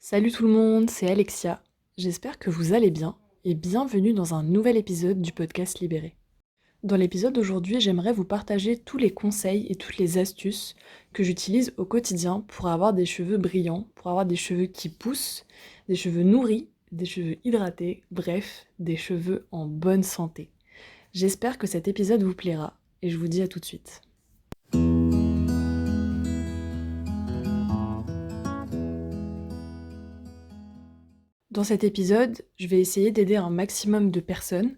Salut tout le monde, c'est Alexia. J'espère que vous allez bien et bienvenue dans un nouvel épisode du podcast Libéré. Dans l'épisode d'aujourd'hui, j'aimerais vous partager tous les conseils et toutes les astuces que j'utilise au quotidien pour avoir des cheveux brillants, pour avoir des cheveux qui poussent, des cheveux nourris, des cheveux hydratés, bref, des cheveux en bonne santé. J'espère que cet épisode vous plaira et je vous dis à tout de suite. Dans cet épisode, je vais essayer d'aider un maximum de personnes,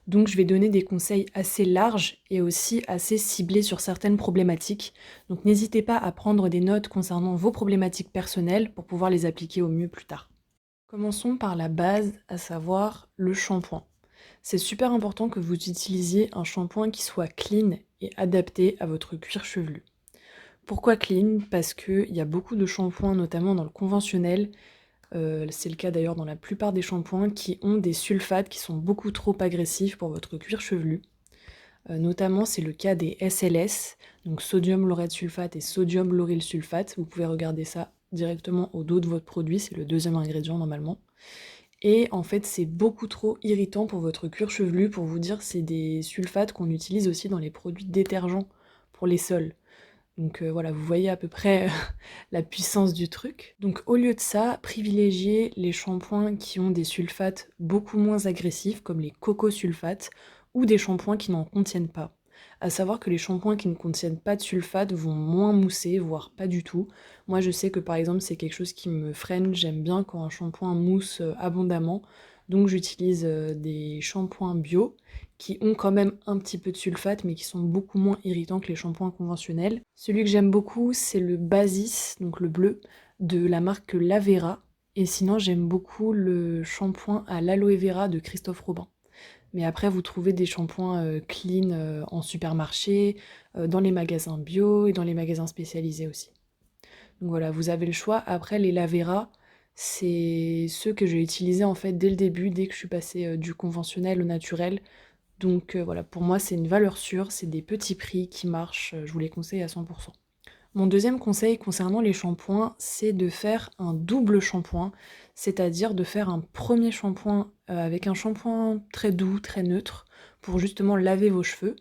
donc je vais donner des conseils assez larges et aussi assez ciblés sur certaines problématiques. Donc n'hésitez pas à prendre des notes concernant vos problématiques personnelles pour pouvoir les appliquer au mieux plus tard. Commençons par la base, à savoir le shampoing. C'est super important que vous utilisiez un shampoing qui soit clean et adapté à votre cuir chevelu. Pourquoi clean? Parce qu'il y a beaucoup de shampoings, notamment dans le conventionnel, c'est le cas d'ailleurs dans la plupart des shampoings qui ont des sulfates qui sont beaucoup trop agressifs pour votre cuir chevelu. Notamment, c'est le cas des SLS, donc sodium laureth sulfate et sodium lauryl sulfate. Vous pouvez regarder ça directement au dos de votre produit, c'est le deuxième ingrédient normalement. Et en fait, c'est beaucoup trop irritant pour votre cuir chevelu. Pour vous dire, c'est des sulfates qu'on utilise aussi dans les produits détergents pour les sols. Donc voilà, vous voyez à peu près la puissance du truc. Donc au lieu de ça, privilégiez les shampoings qui ont des sulfates beaucoup moins agressifs, comme les cocosulfates, ou des shampoings qui n'en contiennent pas. À savoir que les shampoings qui ne contiennent pas de sulfate vont moins mousser, voire pas du tout. Moi je sais que par exemple c'est quelque chose qui me freine, j'aime bien quand un shampoing mousse abondamment, donc j'utilise des shampoings bio qui ont quand même un petit peu de sulfate, mais qui sont beaucoup moins irritants que les shampoings conventionnels. Celui que j'aime beaucoup, c'est le Basis, donc le bleu, de la marque Lavera. Et sinon, j'aime beaucoup le shampoing à l'aloe vera de Christophe Robin. Mais après, vous trouvez des shampoings clean en supermarché, dans les magasins bio et dans les magasins spécialisés aussi. Donc voilà, vous avez le choix. Après, les Lavera, c'est ceux que j'ai utilisés en fait dès le début, dès que je suis passée du conventionnel au naturel. Donc voilà, pour moi, c'est une valeur sûre, c'est des petits prix qui marchent, je vous les conseille à 100%. Mon deuxième conseil concernant les shampoings, c'est de faire un double shampoing, c'est-à-dire de faire un premier shampoing avec un shampoing très doux, très neutre, pour justement laver vos cheveux,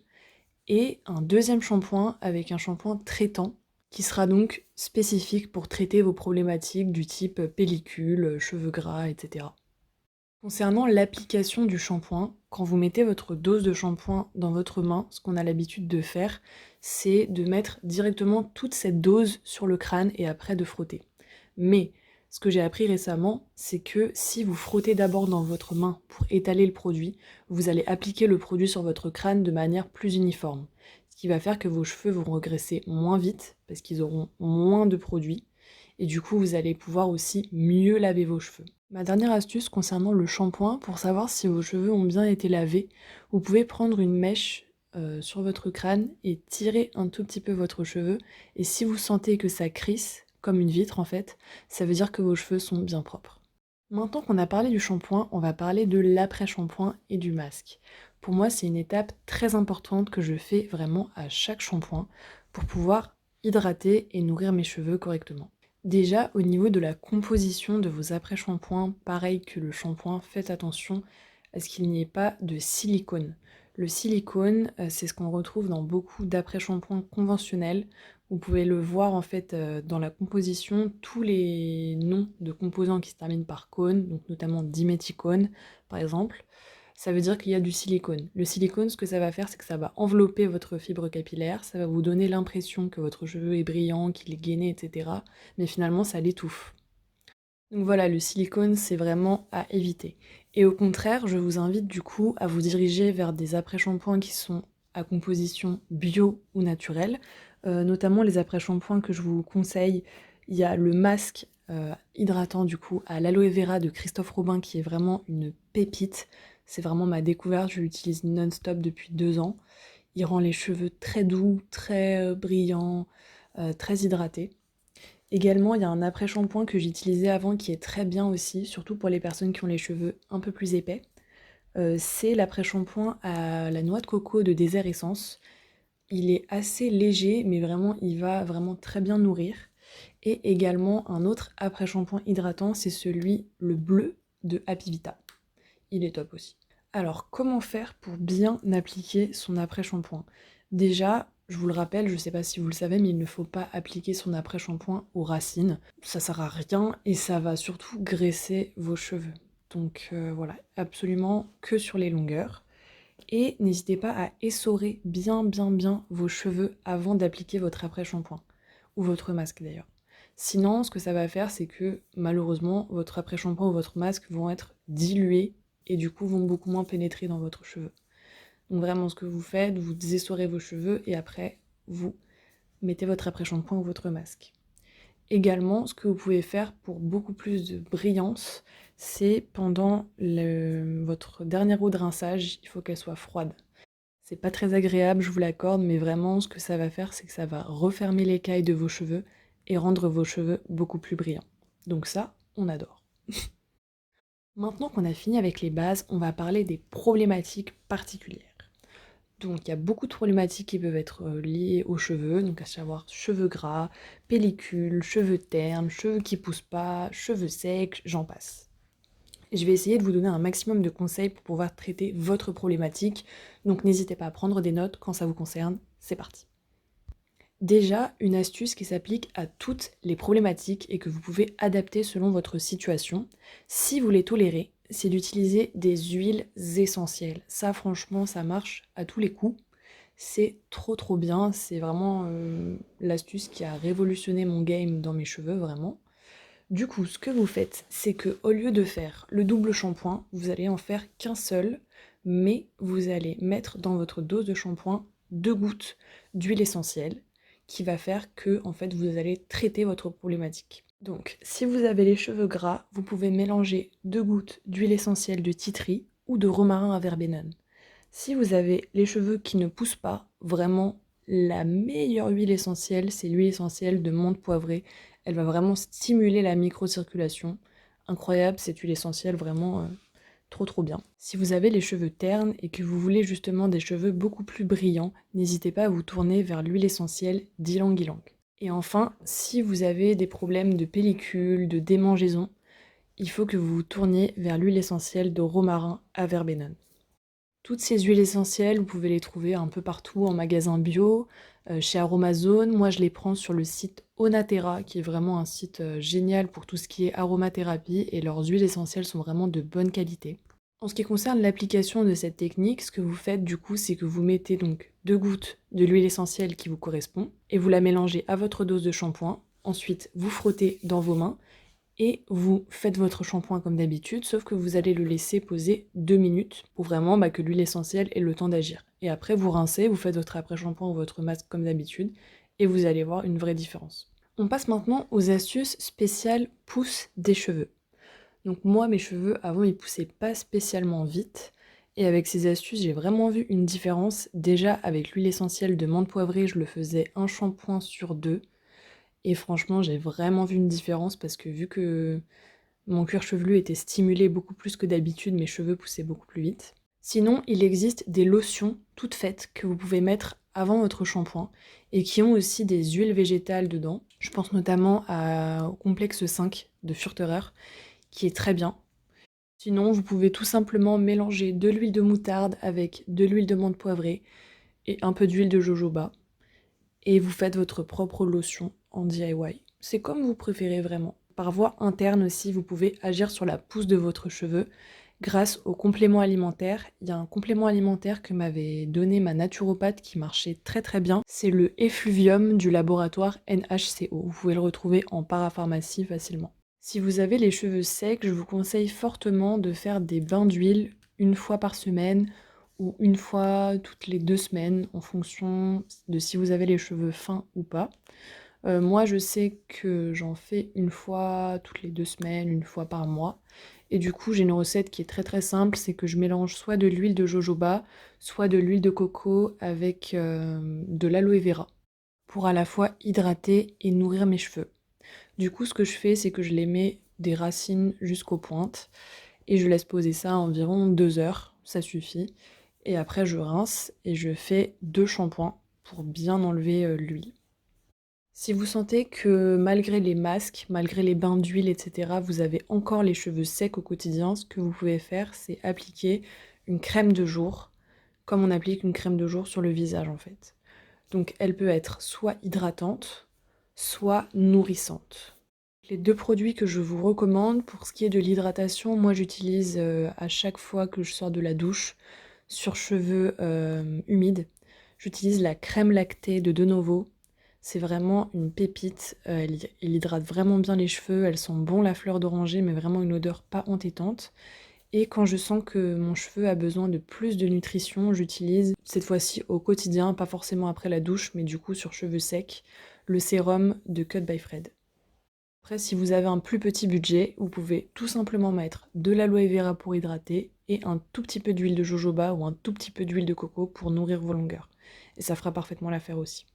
et un deuxième shampoing avec un shampoing traitant, qui sera donc spécifique pour traiter vos problématiques du type pellicule, cheveux gras, etc. Concernant l'application du shampoing, quand vous mettez votre dose de shampoing dans votre main, ce qu'on a l'habitude de faire, c'est de mettre directement toute cette dose sur le crâne et après de frotter. Mais ce que j'ai appris récemment, c'est que si vous frottez d'abord dans votre main pour étaler le produit, vous allez appliquer le produit sur votre crâne de manière plus uniforme. Ce qui va faire que vos cheveux vont regresser moins vite parce qu'ils auront moins de produit et du coup vous allez pouvoir aussi mieux laver vos cheveux. Ma dernière astuce concernant le shampoing, pour savoir si vos cheveux ont bien été lavés, vous pouvez prendre une mèche sur votre crâne et tirer un tout petit peu votre cheveu, et si vous sentez que ça crisse, comme une vitre en fait, ça veut dire que vos cheveux sont bien propres. Maintenant qu'on a parlé du shampoing, on va parler de l'après-shampoing et du masque. Pour moi, c'est une étape très importante que je fais vraiment à chaque shampoing pour pouvoir hydrater et nourrir mes cheveux correctement. Déjà, au niveau de la composition de vos après-shampoings, pareil que le shampoing, faites attention à ce qu'il n'y ait pas de silicone. Le silicone, c'est ce qu'on retrouve dans beaucoup d'après-shampoings conventionnels. Vous pouvez le voir en fait dans la composition, tous les noms de composants qui se terminent par cone, donc notamment diméthicone par exemple, ça veut dire qu'il y a du silicone. Le silicone, ce que ça va faire, c'est que ça va envelopper votre fibre capillaire, ça va vous donner l'impression que votre cheveu est brillant, qu'il est gainé, etc. Mais finalement, ça l'étouffe. Donc voilà, le silicone, c'est vraiment à éviter. Et au contraire, je vous invite du coup à vous diriger vers des après-shampoings qui sont à composition bio ou naturelle. Notamment les après-shampoings que je vous conseille, il y a le masque hydratant du coup à l'aloe vera de Christophe Robin qui est vraiment une pépite. C'est vraiment ma découverte, je l'utilise non-stop depuis 2 ans. Il rend les cheveux très doux, très brillants, très hydratés. Également, il y a un après-shampoing que j'utilisais avant qui est très bien aussi, surtout pour les personnes qui ont les cheveux un peu plus épais. C'est l'après-shampoing à la noix de coco de Désert Essence. Il est assez léger, mais vraiment, il va vraiment très bien nourrir. Et également un autre après-shampoing hydratant, c'est celui, le bleu de Happy Vita. Il est top aussi. Alors, comment faire pour bien appliquer son après-shampoing? Déjà, je vous le rappelle, je sais pas si vous le savez, mais il ne faut pas appliquer son après-shampoing aux racines. Ça sert à rien et ça va surtout graisser vos cheveux. Donc voilà, absolument que sur les longueurs. Et n'hésitez pas à essorer bien vos cheveux avant d'appliquer votre après-shampoing. Ou votre masque d'ailleurs. Sinon, ce que ça va faire, c'est que malheureusement, votre après-shampoing ou votre masque vont être dilués et du coup vont beaucoup moins pénétrer dans votre cheveu. Donc vraiment, ce que vous faites, vous essorez vos cheveux et après, vous mettez votre après-shampoing ou votre masque. Également, ce que vous pouvez faire pour beaucoup plus de brillance, c'est pendant votre dernière eau de rinçage, il faut qu'elle soit froide. C'est pas très agréable, je vous l'accorde, mais vraiment, ce que ça va faire, c'est que ça va refermer l'écaille de vos cheveux et rendre vos cheveux beaucoup plus brillants. Donc ça, on adore. Maintenant qu'on a fini avec les bases, on va parler des problématiques particulières. Donc il y a beaucoup de problématiques qui peuvent être liées aux cheveux, donc à savoir cheveux gras, pellicules, cheveux ternes, cheveux qui poussent pas, cheveux secs, j'en passe. Et je vais essayer de vous donner un maximum de conseils pour pouvoir traiter votre problématique, donc n'hésitez pas à prendre des notes quand ça vous concerne, c'est parti. Déjà, une astuce qui s'applique à toutes les problématiques et que vous pouvez adapter selon votre situation, si vous les tolérez, c'est d'utiliser des huiles essentielles. Ça, franchement, ça marche à tous les coups. C'est trop bien, c'est vraiment l'astuce qui a révolutionné mon game dans mes cheveux, vraiment. Du coup, ce que vous faites, c'est que au lieu de faire le double shampoing, vous allez en faire qu'un seul, mais vous allez mettre dans votre dose de shampoing 2 gouttes d'huile essentielle qui va faire que en fait vous allez traiter votre problématique. Donc, si vous avez les cheveux gras, vous pouvez mélanger 2 gouttes d'huile essentielle de tea tree ou de romarin à verbenone. Si vous avez les cheveux qui ne poussent pas, vraiment la meilleure huile essentielle, c'est l'huile essentielle de menthe poivrée. Elle va vraiment stimuler la microcirculation. Incroyable, cette huile essentielle, vraiment trop bien. Si vous avez les cheveux ternes et que vous voulez justement des cheveux beaucoup plus brillants, n'hésitez pas à vous tourner vers l'huile essentielle d'ylang ylang. Et enfin, si vous avez des problèmes de pellicule, de démangeaison, il faut que vous vous tourniez vers l'huile essentielle de romarin à verbenone. Toutes ces huiles essentielles, vous pouvez les trouver un peu partout en magasin bio, chez Aromazone. Moi, je les prends sur le site Onaterra, qui est vraiment un site génial pour tout ce qui est aromathérapie, et leurs huiles essentielles sont vraiment de bonne qualité. En ce qui concerne l'application de cette technique, ce que vous faites du coup, c'est que vous mettez donc 2 gouttes de l'huile essentielle qui vous correspond, et vous la mélangez à votre dose de shampoing. Ensuite, vous frottez dans vos mains, et vous faites votre shampoing comme d'habitude, sauf que vous allez le laisser poser 2 minutes pour vraiment que l'huile essentielle ait le temps d'agir. Et après, vous rincez, vous faites votre après-shampoing ou votre masque comme d'habitude, et vous allez voir une vraie différence. On passe maintenant aux astuces spéciales pousse des cheveux. Donc moi, mes cheveux, avant, ils poussaient pas spécialement vite, et avec ces astuces, j'ai vraiment vu une différence. Déjà, avec l'huile essentielle de menthe poivrée, je le faisais un shampoing sur 2, et franchement, j'ai vraiment vu une différence parce que vu que mon cuir chevelu était stimulé beaucoup plus que d'habitude, mes cheveux poussaient beaucoup plus vite. Sinon, il existe des lotions toutes faites que vous pouvez mettre avant votre shampoing et qui ont aussi des huiles végétales dedans. Je pense notamment au complexe 5 de Furterer qui est très bien. Sinon, vous pouvez tout simplement mélanger de l'huile de moutarde avec de l'huile de menthe poivrée et un peu d'huile de jojoba et vous faites votre propre lotion en DIY. C'est comme vous préférez vraiment. Par voie interne aussi, vous pouvez agir sur la pousse de votre cheveu grâce aux compléments alimentaires. Il y a un complément alimentaire que m'avait donné ma naturopathe qui marchait très bien. C'est le Effluvium du laboratoire NHCO. Vous pouvez le retrouver en parapharmacie facilement. Si vous avez les cheveux secs, je vous conseille fortement de faire des bains d'huile une fois par semaine ou une fois toutes les 2 semaines en fonction de si vous avez les cheveux fins ou pas. Moi, je sais que j'en fais une fois toutes les 2 semaines, une fois par mois. Et du coup, j'ai une recette qui est très simple, c'est que je mélange soit de l'huile de jojoba, soit de l'huile de coco avec de l'aloe vera pour à la fois hydrater et nourrir mes cheveux. Du coup, ce que je fais, c'est que je les mets des racines jusqu'aux pointes et je laisse poser ça environ 2 heures, ça suffit. Et après, je rince et je fais 2 shampoings pour bien enlever l'huile. Si vous sentez que malgré les masques, malgré les bains d'huile, etc., vous avez encore les cheveux secs au quotidien, ce que vous pouvez faire, c'est appliquer une crème de jour, comme on applique une crème de jour sur le visage en fait. Donc elle peut être soit hydratante, soit nourrissante. Les deux produits que je vous recommande pour ce qui est de l'hydratation, moi j'utilise à chaque fois que je sors de la douche sur cheveux humides, j'utilise la crème lactée de Denovo. C'est vraiment une pépite, elle hydrate vraiment bien les cheveux, elle sent bon la fleur d'oranger, mais vraiment une odeur pas entêtante. Et quand je sens que mon cheveu a besoin de plus de nutrition, j'utilise, cette fois-ci au quotidien, pas forcément après la douche, mais du coup sur cheveux secs, le sérum de Cut by Fred. Après, si vous avez un plus petit budget, vous pouvez tout simplement mettre de l'aloe vera pour hydrater et un tout petit peu d'huile de jojoba ou un tout petit peu d'huile de coco pour nourrir vos longueurs. Et ça fera parfaitement l'affaire aussi.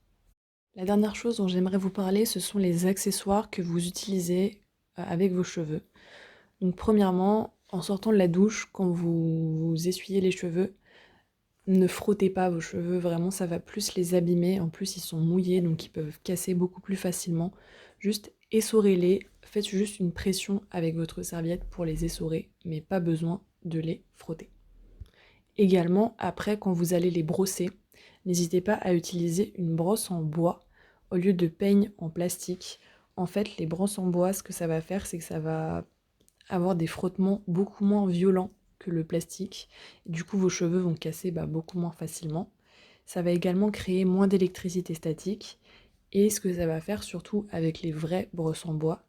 La dernière chose dont j'aimerais vous parler, ce sont les accessoires que vous utilisez avec vos cheveux. Donc premièrement, en sortant de la douche, quand vous essuyez les cheveux, ne frottez pas vos cheveux, vraiment ça va plus les abîmer. En plus ils sont mouillés donc ils peuvent casser beaucoup plus facilement. Juste essorez-les, faites juste une pression avec votre serviette pour les essorer, mais pas besoin de les frotter. Également, après quand vous allez les brosser, n'hésitez pas à utiliser une brosse en bois au lieu de peigne en plastique. En fait, les brosses en bois, ce que ça va faire, c'est que ça va avoir des frottements beaucoup moins violents que le plastique. Du coup, vos cheveux vont casser beaucoup moins facilement. Ça va également créer moins d'électricité statique. Et ce que ça va faire, surtout avec les vraies brosses en bois,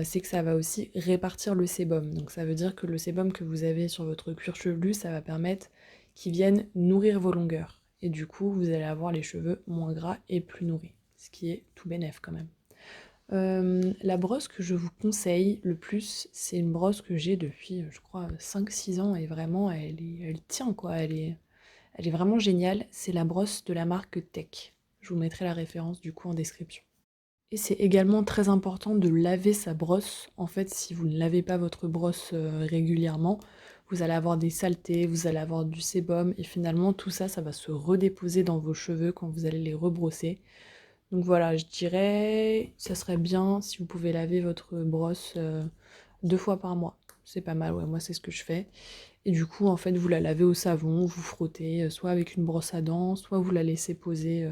c'est que ça va aussi répartir le sébum. Donc ça veut dire que le sébum que vous avez sur votre cuir chevelu, ça va permettre qu'il vienne nourrir vos longueurs. Et du coup, vous allez avoir les cheveux moins gras et plus nourris. Ce qui est tout bénef quand même. La brosse que je vous conseille le plus, c'est une brosse que j'ai depuis, je crois, 5-6 ans et vraiment, elle tient quoi, elle est vraiment géniale. C'est la brosse de la marque Tech. Je vous mettrai la référence du coup en description. Et c'est également très important de laver sa brosse. En fait, si vous ne lavez pas votre brosse régulièrement, vous allez avoir des saletés, vous allez avoir du sébum et finalement tout ça, ça va se redéposer dans vos cheveux quand vous allez les rebrosser. Donc voilà, je dirais, ça serait bien si vous pouvez laver votre brosse 2 fois par mois. C'est pas mal, ouais, moi c'est ce que je fais. Et du coup, en fait, vous la lavez au savon, vous frottez, soit avec une brosse à dents, soit vous la laissez poser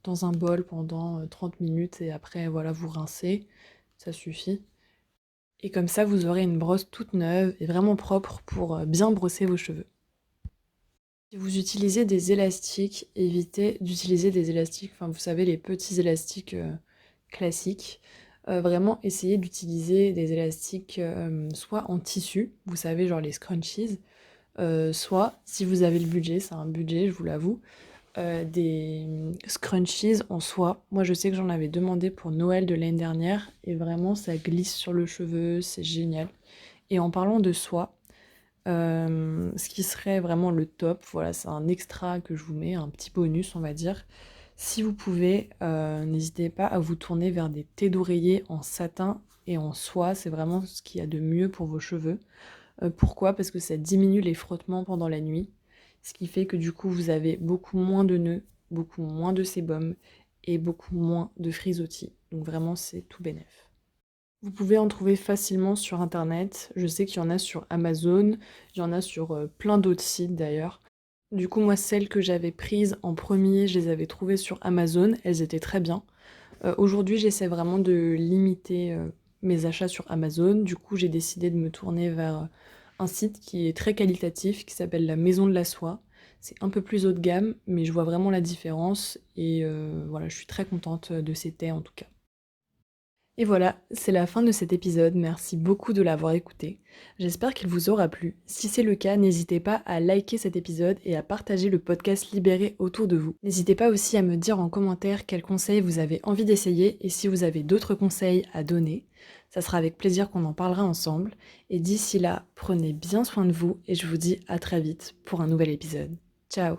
dans un bol pendant 30 minutes et après, voilà, vous rincez. Ça suffit. Et comme ça, vous aurez une brosse toute neuve et vraiment propre pour bien brosser vos cheveux. Si vous utilisez des élastiques, évitez d'utiliser des élastiques, enfin vous savez les petits élastiques classiques. Vraiment essayez d'utiliser des élastiques soit en tissu, vous savez genre les scrunchies, soit si vous avez le budget, c'est un budget je vous l'avoue, des scrunchies en soie. Moi je sais que j'en avais demandé pour Noël de l'année dernière et vraiment ça glisse sur le cheveu, c'est génial. Et en parlant de soie, ce qui serait vraiment le top, voilà, c'est un extra que je vous mets, un petit bonus, on va dire. Si vous pouvez, n'hésitez pas à vous tourner vers des thés d'oreiller en satin et en soie, c'est vraiment ce qu'il y a de mieux pour vos cheveux. Pourquoi? Parce que ça diminue les frottements pendant la nuit, ce qui fait que du coup vous avez beaucoup moins de nœuds, beaucoup moins de sébum et beaucoup moins de frisottis. Donc vraiment c'est tout bénef. Vous pouvez en trouver facilement sur internet. Je sais qu'il y en a sur Amazon, il y en a sur plein d'autres sites d'ailleurs. Du coup, moi, celles que j'avais prises en premier, je les avais trouvées sur Amazon, elles étaient très bien. Aujourd'hui, j'essaie vraiment de limiter mes achats sur Amazon. Du coup, j'ai décidé de me tourner vers un site qui est très qualitatif, qui s'appelle la Maison de la Soie. C'est un peu plus haut de gamme, mais je vois vraiment la différence et voilà, je suis très contente de ces thés en tout cas. Et voilà, c'est la fin de cet épisode, merci beaucoup de l'avoir écouté. J'espère qu'il vous aura plu. Si c'est le cas, n'hésitez pas à liker cet épisode et à partager le podcast Libéré autour de vous. N'hésitez pas aussi à me dire en commentaire quels conseils vous avez envie d'essayer et si vous avez d'autres conseils à donner. Ça sera avec plaisir qu'on en parlera ensemble. Et d'ici là, prenez bien soin de vous et je vous dis à très vite pour un nouvel épisode. Ciao!